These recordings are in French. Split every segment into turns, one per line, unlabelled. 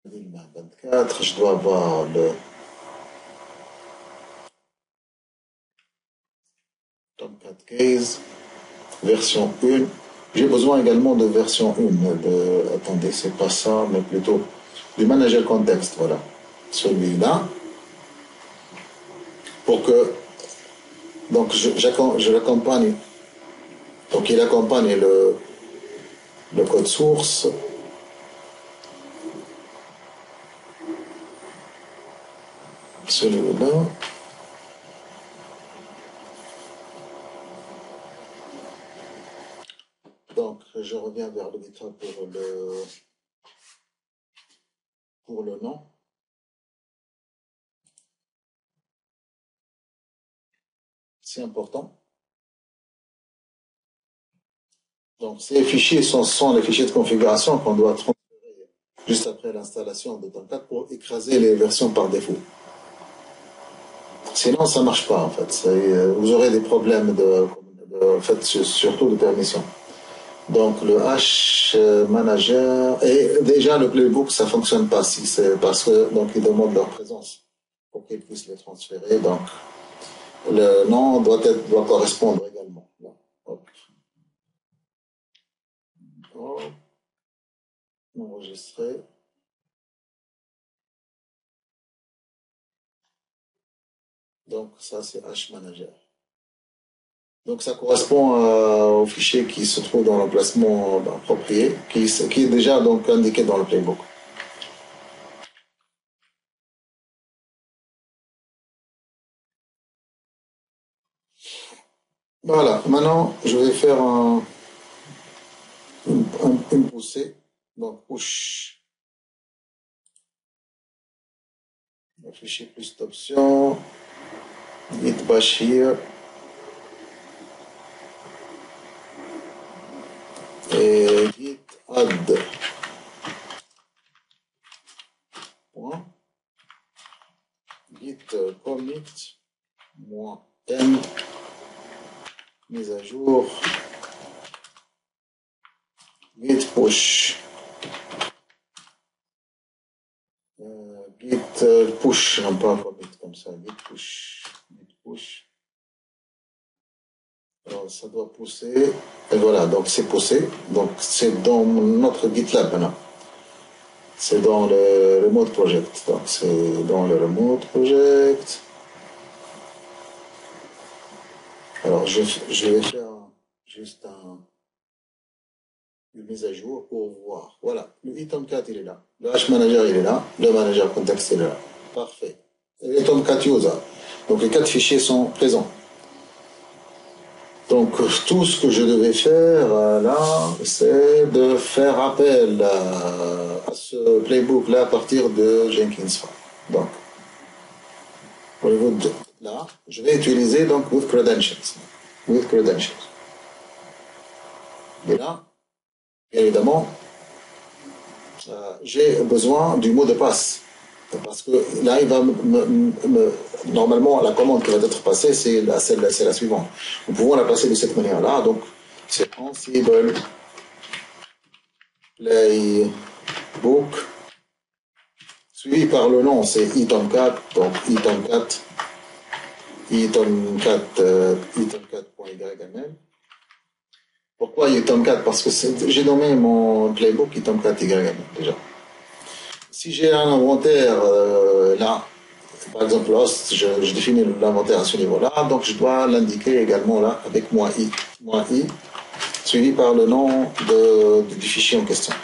2024, je dois avoir le Tomcat Case, version 1. J'ai besoin également de version 1. Attendez, c'est pas ça, mais plutôt du manager contexte, voilà. Celui-là. Pour que. Donc, je l'accompagne. Donc, il accompagne le code source. Celui-là. Donc, je reviens vers le GitHub pour le nom. C'est important. Donc, ces fichiers sont les fichiers de configuration qu'on doit transférer juste après l'installation de Tomcat pour écraser les versions par défaut. Sinon, ça ne marche pas, en fait. Vous aurez des problèmes en fait, surtout de permission. Donc, le hash manager, et déjà le playbook, ça ne fonctionne pas si c'est parce que, donc, ils demandent leur présence pour qu'ils puissent les transférer. Donc, le nom doit correspondre également. Hop. Hop. Enregistrer. Donc, ça, c'est hash manager. Donc, ça correspond au fichier qui se trouve dans l'emplacement approprié, qui est déjà donc indiqué dans le playbook. Voilà, maintenant, je vais faire une poussée. Donc, push. Fichier plus d'options. Git bash here. Et git add. Point. Git commit. Moins n. Mise à jour. Git push. Git push, non pas commit comme ça. Git push. Git push. Alors, ça doit pousser. Et voilà, donc c'est poussé. Donc c'est dans notre GitLab maintenant. C'est dans le Remote Project. Donc c'est dans le Remote Project. Alors je vais faire juste une mise à jour pour voir. Voilà, le Tomcat il est là. Le Hash Manager il est là. Le Manager Context il est là. Parfait. Et le Tomcat User. Donc les 4 fichiers sont présents. Donc tout ce que je devais faire là, c'est de faire appel à ce playbook là à partir de Jenkins 5. Donc au niveau de là, je vais utiliser donc with credentials. With credentials. Et là, bien évidemment, j'ai besoin du mot de passe. Parce que là, il va normalement, la commande qui va être passée, c'est la suivante. Nous pouvons la passer de cette manière-là. Donc, c'est Ansible Playbook, suivi par le nom, c'est itomcat. Donc, itomcat.yml. Pourquoi itomcat? Parce que j'ai nommé mon playbook itomcat.yml déjà. Si j'ai un inventaire là, par exemple host, je définis l'inventaire à ce niveau-là, donc je dois l'indiquer également là avec -i, suivi par le nom du fichier en question.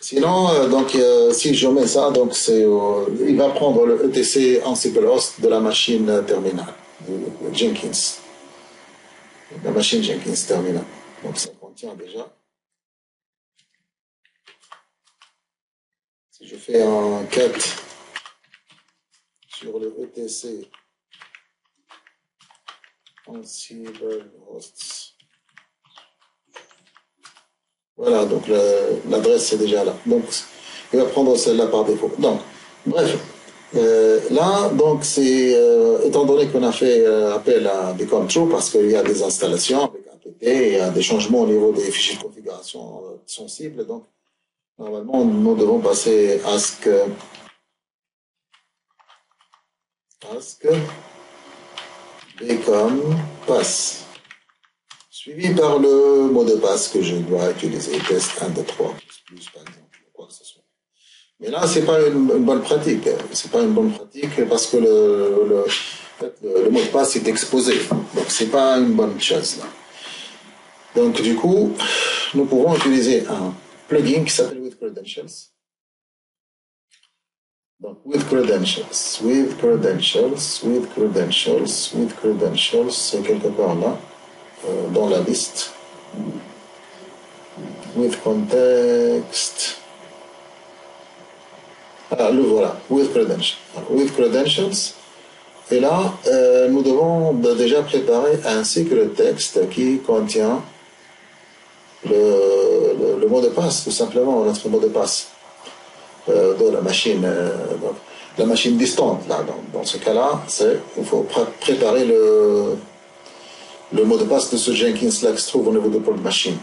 Sinon, donc si je mets ça, donc il va prendre le etc Ansible host de la machine terminale, Jenkins, la machine Jenkins terminale. Donc ça contient déjà. Si je fais un cat sur le etc Ansible hosts. Voilà, donc l'adresse c'est déjà là. Donc il va prendre celle-là par défaut. Donc, bref, là, donc c'est étant donné qu'on a fait appel à Become True parce qu'il y a des installations avec apt, il y a des changements au niveau des fichiers de configuration sensibles, donc Normalement, nous devons passer ask become pass, suivi par le mot de passe que je dois utiliser, test 1, 2, 3, plus, par exemple, ou quoi que ce soit. Mais là, c'est pas une bonne pratique. C'est pas une bonne pratique parce que le mot de passe est exposé. Donc, c'est pas une bonne chose, là. Donc, du coup, nous pouvons utiliser un plugin qui s'appelle With Credentials. Donc, with credentials, c'est quelque part là, dans la liste. With context. Ah, le voilà, with credentials. With credentials. Et là, nous devons déjà préparer un secret text qui contient le mot de passe, tout simplement, notre mot de passe de la machine. Donc, la machine distante, là, dans ce cas-là, il faut préparer le mot de passe de ce Jenkins-là qui se trouve au niveau de pôle machine.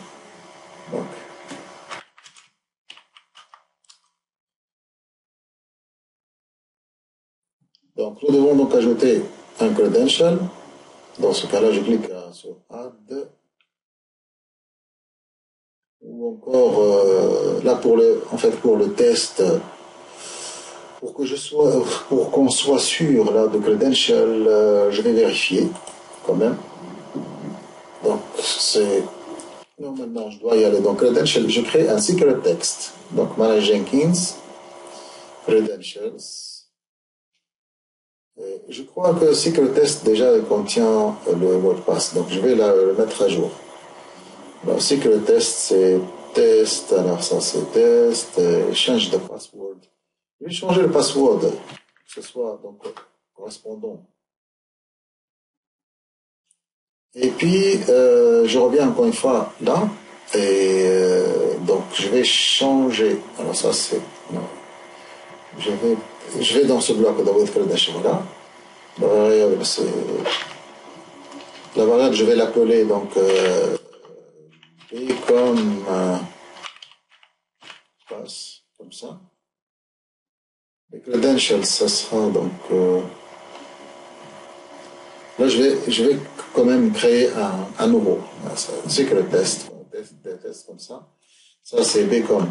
Donc, nous devons donc ajouter un credential. Dans ce cas-là, je clique sur Add. Ou encore, là, pour le test, pour qu'on soit sûr là de credential, je vais vérifier quand même. Donc, maintenant, je dois y aller. Donc, credential, je crée un secret text. Donc, Manage Jenkins, credentials. Et je crois que secret text déjà contient le mot de passe. Donc, je vais le mettre à jour. Alors, secret test, c'est test. Alors, ça, c'est test. Change de password. Je vais changer le password, que ce soit donc correspondant. Et puis, je reviens encore une fois là. Et donc, je vais changer. Alors, ça, c'est. Non. Je vais dans ce bloc de with credential. Voilà. La variable, je vais l'appeler donc B comme passe, comme ça. Les credentials, ça sera donc. Là, je vais quand même créer un nouveau. Un secret test. Des tests comme ça. Ça, c'est B comme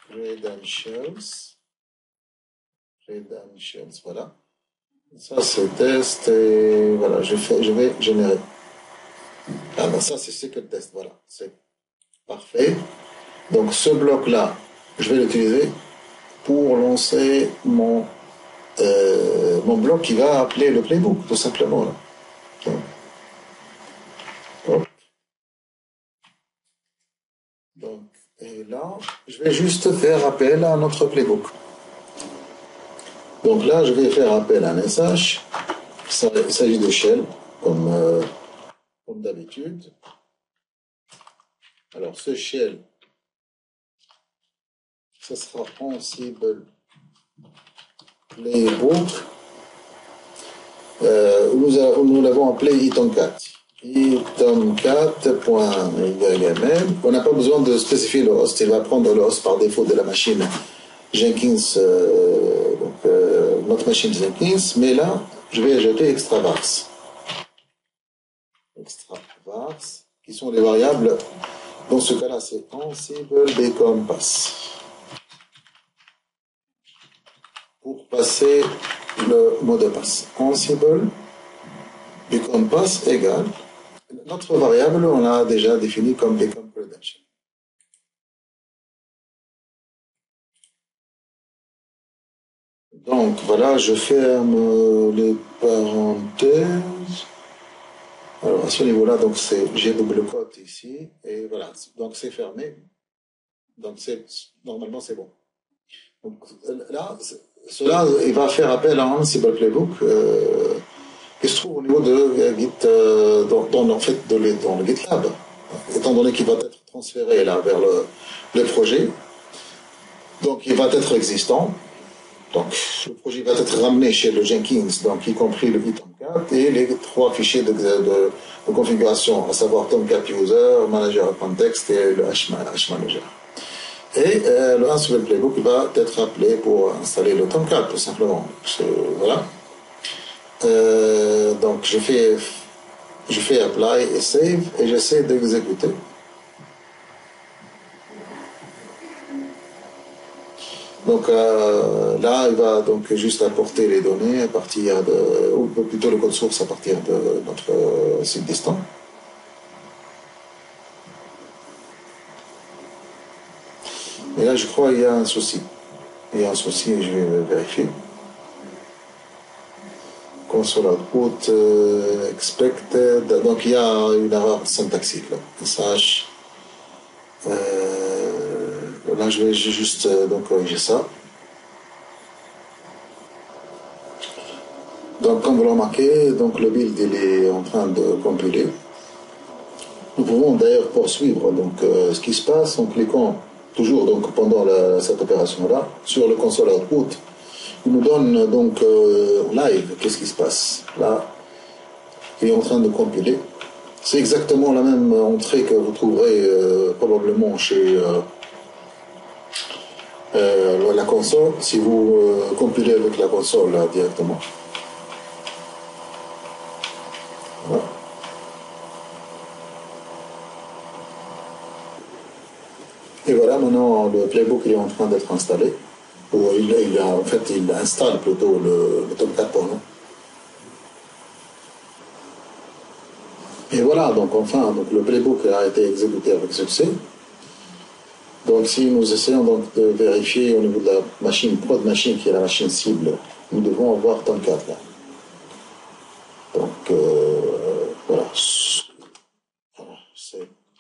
credentials. Credentials, voilà. Ça, c'est test et voilà, je vais générer. Ah ben ça, c'est secret test, voilà. C'est parfait. Donc, ce bloc-là, je vais l'utiliser pour lancer mon bloc qui va appeler le playbook, tout simplement. Là. Donc, et là, je vais juste faire appel à notre playbook. Donc là, je vais faire appel à un SH. Il s'agit de shell, comme d'habitude. Alors, ce shell, ce sera Ansible playbook. Nous l'avons appelé itomcat. itomcat.yml. On n'a pas besoin de spécifier le host. Il va prendre le host par défaut de la machine Jenkins, notre machine Jenkins. Mais là, je vais ajouter extravars. Extravars, qui sont les variables. Dans ce cas-là, c'est Ansible become pass. Pour passer le mot de passe. Ansible become pass égale. Notre variable, on l'a déjà défini comme become credential. Donc voilà, je ferme les parenthèses. Alors à ce niveau-là, donc j'ai double quote ici et voilà. Donc c'est fermé. Donc normalement c'est bon. Donc là, cela, il va faire appel à Ansible Playbook qui se trouve au niveau de Git, dans le GitLab, étant donné qu'il va être transféré là vers le projet. Donc il va être existant. Donc, le projet va être ramené chez le Jenkins, donc y compris le Tomcat et les 3 fichiers de configuration, à savoir Tomcat User, Manager Context et le HManager. Et le Ansible Playbook va être appelé pour installer le Tomcat, tout simplement. Voilà. Donc, je fais Apply et Save et j'essaie d'exécuter. Donc là, il va donc juste apporter les données à partir de, ou plutôt le code source à partir de notre site distant. Et là, je crois qu'il y a un souci. Il y a un souci et je vais vérifier. Console output expected. Donc il y a une erreur syntaxique là. Message. Là, je vais juste donc corriger ça. Donc, comme vous le remarquez, donc le build il est en train de compiler. Nous pouvons d'ailleurs poursuivre donc ce qui se passe en cliquant toujours donc pendant cette opération-là sur le console output. Il nous donne donc live qu'est-ce qui se passe. Là, il est en train de compiler. C'est exactement la même entrée que vous trouverez probablement chez la console si vous compilez avec la console là, directement. Voilà. Et voilà, maintenant le playbook il est en train d'être installé. Ou il installe plutôt le Tomcat pour nous. Et voilà, donc enfin, donc le playbook a été exécuté avec succès. Donc si nous essayons donc de vérifier au niveau de la machine, prod machine qui est la machine cible, nous devons avoir Tomcat là. Donc voilà.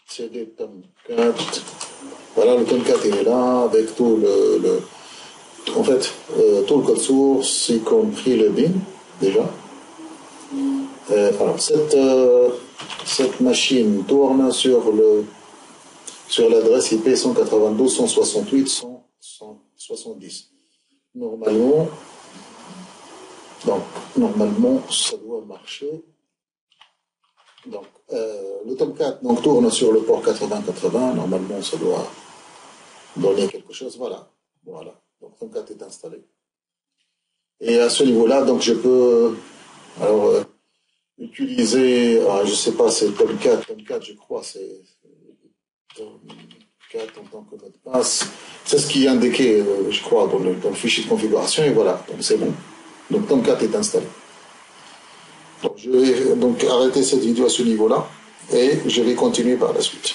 C'est des Tomcat. Voilà, le Tomcat est là avec tout en fait, tout le code source, y compris le bin, déjà. Alors, cette machine tourne sur l'adresse IP 192.168.170. Normalement, ça doit marcher. Donc, le Tomcat donc, tourne sur le port 8080. Normalement, ça doit donner quelque chose. Voilà. Donc, Tomcat est installé. Et à ce niveau-là, donc, je peux utiliser, je sais pas, c'est Tomcat, je crois, c'est Tomcat en tant que mot de passe. C'est ce qui est indiqué, je crois, dans le fichier de configuration. Et voilà, donc c'est bon. Donc, Tomcat est installé. Donc, je vais donc arrêter cette vidéo à ce niveau-là et je vais continuer par la suite.